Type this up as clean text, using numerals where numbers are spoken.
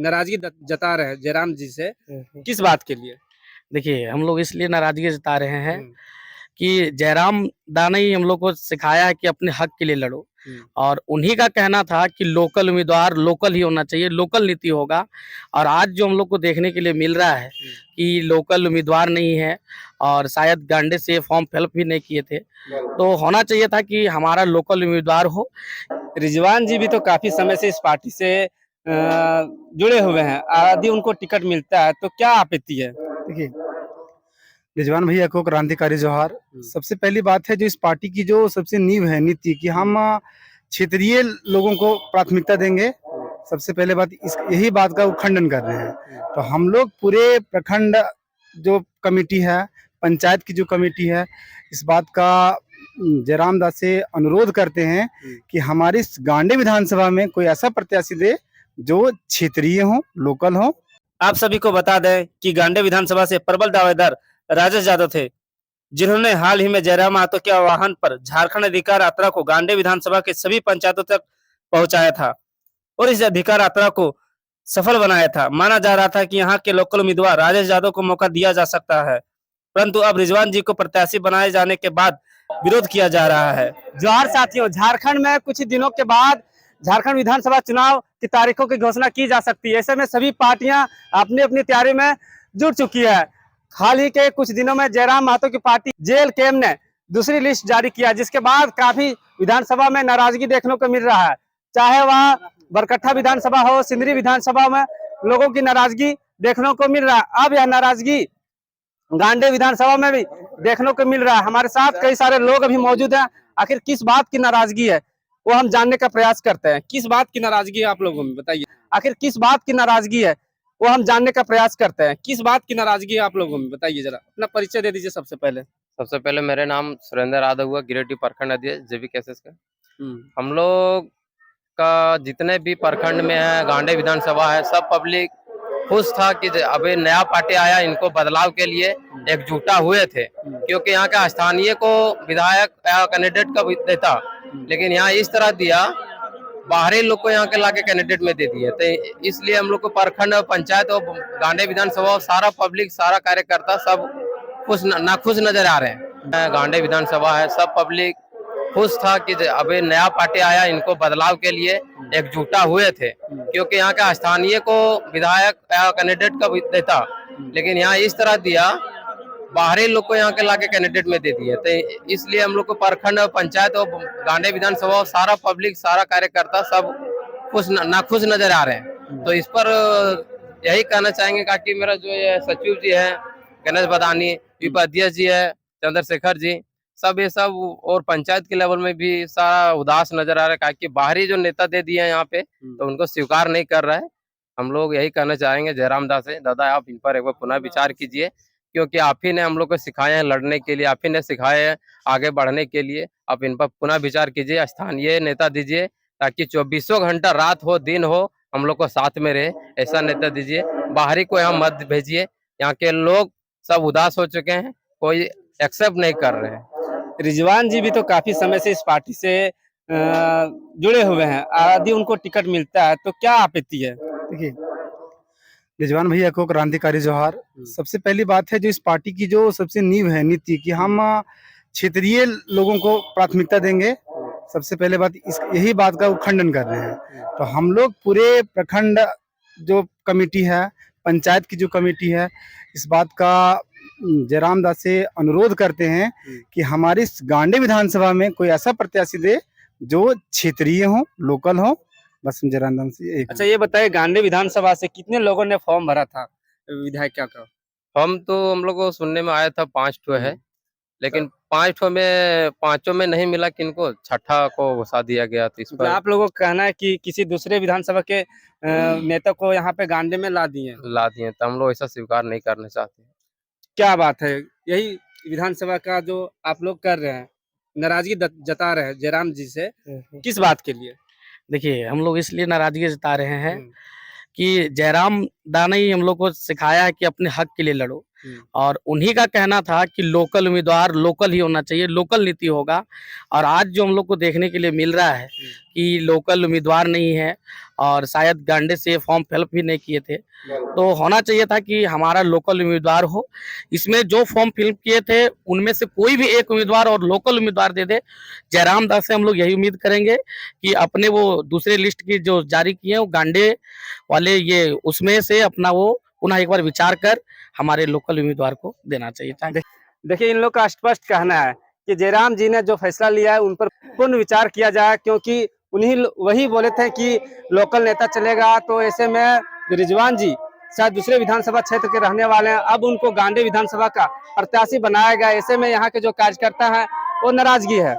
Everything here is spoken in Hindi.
नाराजगी जता रहे हैं जयराम जी से, हम्म। किस बात के लिए? देखिए, हम लोग इसलिए नाराजगी जता रहे हैं हम्म, कि जयराम दा ने ही हम लोग को सिखाया है कि अपने हक के लिए लड़ो। हम्म, और उन्हीं का कहना था कि लोकल उम्मीदवार लोकल ही होना चाहिए, लोकल नीति होगा। और आज जो हम लोग को देखने के लिए मिल रहा है कि लोकल उम्मीदवार नहीं है और शायद गांडे से फॉर्म फिलअप भी नहीं किए थे, तो होना चाहिए था कि हमारा लोकल उम्मीदवार हो। रिजवान जी भी तो काफी समय से इस पार्टी से जुड़े हुए हैं, यदि उनको टिकट मिलता है तो क्या आपत्ति है? देखिए, रिजवान भैया को क्रांतिकारी जोहार। सबसे पहली बात है, जो इस पार्टी की जो सबसे नींव है नीति कि हम क्षेत्रीय लोगों को प्राथमिकता देंगे। सबसे पहले बात यही बात का वो खंडन कर रहे हैं। तो हम लोग पूरे प्रखंड जो कमेटी है, पंचायत की जो कमेटी है, इस बात का जयराम दास से अनुरोध करते हैं कि हमारी इस गांडे विधानसभा में कोई ऐसा प्रत्याशी दे जो क्षेत्रीय हो, लोकल हो। आप सभी को बता दें कि गांडे विधानसभा से प्रबल दावेदार राजेश यादव थे, जिन्होंने हाल ही में जयराम महतो के आह्वान पर झारखंड अधिकार यात्रा को गांडे विधानसभा के सभी पंचायतों तक पहुंचाया था और इस अधिकार यात्रा को सफल बनाया था। माना जा रहा था कि यहाँ के लोकल उम्मीदवार राजेश यादव को मौका दिया जा सकता है, परंतु अब रिजवान जी को प्रत्याशी बनाए जाने के बाद विरोध किया जा रहा है। जोहार साथियों, झारखंड में कुछ ही दिनों के बाद झारखंड विधानसभा चुनाव की तारीखों की घोषणा की जा सकती है। ऐसे में सभी पार्टियां अपनी अपनी तैयारी में जुट चुकी है। हाल ही के कुछ दिनों में जयराम महतो की पार्टी जेएलकेएम ने दूसरी लिस्ट जारी किया, जिसके बाद काफी विधानसभा में नाराजगी देखने को मिल रहा है। चाहे वह बरकट्ठा विधानसभा हो, सिंदरी विधानसभा में लोगों की नाराजगी देखने को मिल रहा है। अब यह नाराजगी गांडे विधानसभा में भी देखने को मिल रहा है। हमारे साथ कई सारे लोग अभी मौजूद हैं। आखिर किस बात की नाराजगी है वो हम जानने का प्रयास करते हैं। किस बात की नाराजगी है आप लोगों में, बताइए। आखिर किस बात की नाराजगी है वो हम जानने का प्रयास करते हैं। किस बात की नाराजगी है आप लोगों में, बताइए जरा। अपना परिचय दे दीजिए सबसे पहले। सबसे पहले मेरे नाम सुरेंद्र यादव हुआ, गिरेटी प्रखंड अध्यक्ष जेबी कैसेस का। हम लोग का जितने भी प्रखंड में है, गांडे विधानसभा है, सब पब्लिक खुश था कि अभी नया पार्टी आया, इनको बदलाव के लिए एकजुटा हुए थे। क्योंकि यहाँ का स्थानीय को विधायक या कैंडिडेट का देता, लेकिन यहाँ इस तरह दिया, बाहरी लोग को यहाँ के लाके कैंडिडेट में दे दिए। तो इसलिए हम लोग को प्रखंड पंचायत और गांडे विधानसभा सारा पब्लिक, सारा कार्यकर्ता सब खुश नाखुश नजर आ रहे हैं। गांडे विधानसभा है, सब पब्लिक खुश था कि अभी नया पार्टी आया, इनको बदलाव के लिए एकजुटा हुए थे। क्योंकि यहाँ का स्थानीय को विधायक या कैंडिडेट का देता, लेकिन यहाँ इस तरह दिया, बाहरी लोग को यहाँ के लाके कैंडिडेट में दे दिए। तो इसलिए हम लोग को प्रखंड पंचायत और गांडे विधानसभा सारा पब्लिक, सारा कार्यकर्ता सब खुश नाखुश नजर आ रहे हैं। तो इस पर यही कहना चाहेंगे कि मेरा जो ये सचिव जी है गणेश बदानी, अध्यक्ष जी है चंद्रशेखर जी, सब ये सब, और पंचायत के लेवल में भी सारा उदास नजर आ रहा है कि बाहरी जो नेता दे दिए हैं यहाँ पे, तो उनको स्वीकार नहीं कर रहा है। हम लोग यही कहना चाहेंगे जयराम दास से, दादा आप इन पर एक बार पुनः विचार कीजिए, क्योंकि आप ही ने हम लोग को सिखाए हैं लड़ने के लिए, आप ही ने सिखाए हैं आगे बढ़ने के लिए। आप इन पर पुनः विचार कीजिए, स्थानीय नेता दीजिए, ताकि 24 घंटा रात हो दिन हो हम लोग को साथ में रहे, ऐसा नेता दीजिए। बाहरी को यहाँ मत भेजिए, यहाँ के लोग सब उदास हो चुके हैं, कोई एक्सेप्ट नहीं कर रहे हैं। रिजवान जी भी तो काफी समय से इस पार्टी से जुड़े हुए हैं, यदि उनको टिकट मिलता है तो क्या आपत्ति है? देखिए, रिजवान भैया को क्रांतिकारी जोहार। सबसे पहली बात है, जो इस पार्टी की जो सबसे नींव है नीति कि हम क्षेत्रीय लोगों को प्राथमिकता देंगे। सबसे पहले बात यही बात का वो खंडन कर रहे हैं। तो हम लोग पूरे प्रखंड जो कमेटी है, पंचायत की जो कमेटी है, इस बात का जयराम दास से अनुरोध करते हैं कि हमारी इस गांडे विधानसभा में कोई ऐसा प्रत्याशी दे जो क्षेत्रीय हो, लोकल हो। बस जयराम दास से अच्छा ये बताइए, गांडे विधानसभा से कितने लोगों ने फॉर्म भरा था विधायक का? हम लोग को सुनने में आया था 5 ठो है, लेकिन 5 ठो में 5 में नहीं मिला, किनको छठा को घुसा दिया गया। तो इस पर आप लोगों का कहना है कि किसी दूसरे विधानसभा के नेता को यहाँ पे गांडे में ला दिए, तो हम लोग ऐसा स्वीकार नहीं करना चाहते। क्या बात है? यही विधानसभा का जो आप लोग कर रहे हैं, नाराजगी जता रहे हैं जयराम जी से, किस बात के लिए? देखिए, हम लोग इसलिए नाराजगी जता रहे हैं कि जयराम दा ने ही हम लोग को सिखाया है कि अपने हक के लिए लड़ो। और उन्हीं का कहना था कि लोकल उम्मीदवार लोकल ही होना चाहिए, लोकल नीति होगा। और आज जो हम लोग को देखने के लिए मिल रहा है कि लोकल उम्मीदवार नहीं है और शायद गांडे से फॉर्म फिलअप भी नहीं किए थे, तो होना चाहिए था कि हमारा लोकल उम्मीदवार हो। इसमें जो फॉर्म फिलअप किए थे उनमें से कोई भी एक उम्मीदवार और लोकल उम्मीदवार दे दे। जयराम दास से हम लोग यही उम्मीद करेंगे कि अपने वो दूसरे लिस्ट की जो जारी किए हैं वो गांडे वाले ये उसमें से अपना वो पुनः एक बार विचार कर हमारे लोकल उम्मीदवार को देना चाहिए। देखिए, इन लोग का स्पष्ट कहना है कि जयराम जी ने जो फैसला लिया है उन पर पुनः विचार किया जाए, क्योंकि वही बोले थे कि लोकल नेता चलेगा। तो ऐसे में रिजवान जी शायद दूसरे विधानसभा क्षेत्र के रहने वाले हैं, अब उनको गांडे विधानसभा का प्रत्याशी बनाया गया। ऐसे में यहाँ के जो कार्यकर्ता हैं वो नाराजगी है।